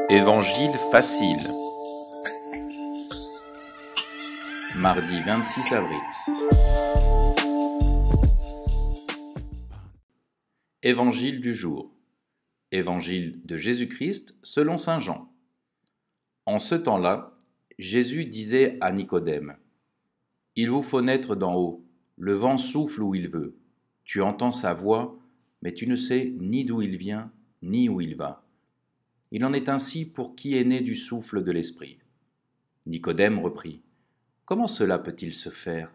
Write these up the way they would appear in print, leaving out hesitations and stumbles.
Évangile facile. Mardi 26 avril. Évangile du jour. Évangile de Jésus-Christ selon saint Jean. En ce temps-là, Jésus disait à Nicodème : « Il vous faut naître d'en haut, le vent souffle où il veut. Tu entends sa voix, mais tu ne sais ni d'où il vient, ni où il va. Il en est ainsi pour qui est né du souffle de l'Esprit. » Nicodème reprit : « Comment cela peut-il se faire ?»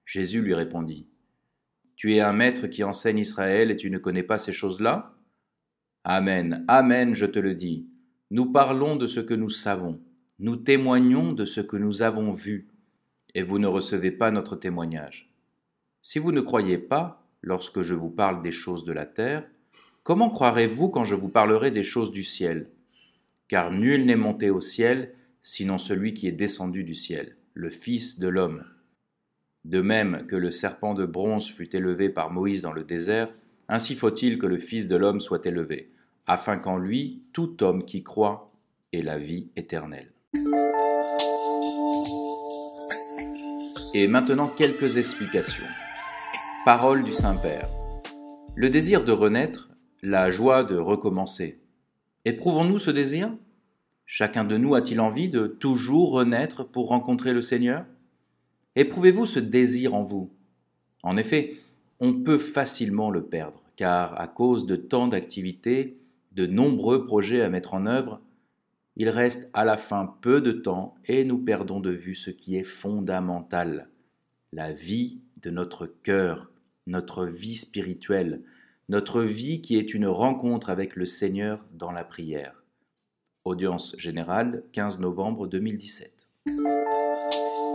Jésus lui répondit : « Tu es un maître qui enseigne Israël et tu ne connais pas ces choses-là ? Amen, amen, je te le dis. Nous parlons de ce que nous savons, nous témoignons de ce que nous avons vu, et vous ne recevez pas notre témoignage. Si vous ne croyez pas, lorsque je vous parle des choses de la terre, comment croirez-vous quand je vous parlerai des choses du ciel ? Car nul n'est monté au ciel, sinon celui qui est descendu du ciel, le Fils de l'homme. De même que le serpent de bronze fut élevé par Moïse dans le désert, ainsi faut-il que le Fils de l'homme soit élevé, afin qu'en lui, tout homme qui croit ait la vie éternelle. » Et maintenant, quelques explications. Parole du Saint-Père. Le désir de renaître, la joie de recommencer. Éprouvons-nous ce désir ? Chacun de nous a-t-il envie de toujours renaître pour rencontrer le Seigneur ? Éprouvez-vous ce désir en vous ? En effet, on peut facilement le perdre, car à cause de tant d'activités, de nombreux projets à mettre en œuvre, il reste à la fin peu de temps et nous perdons de vue ce qui est fondamental, la vie de notre cœur, notre vie spirituelle, notre vie qui est une rencontre avec le Seigneur dans la prière. Audience générale, 15 novembre 2017.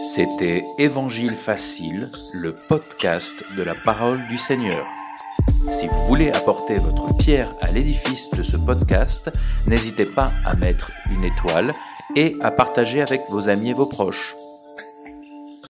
C'était Évangile facile, le podcast de la parole du Seigneur. Si vous voulez apporter votre pierre à l'édifice de ce podcast, n'hésitez pas à mettre une étoile et à partager avec vos amis et vos proches.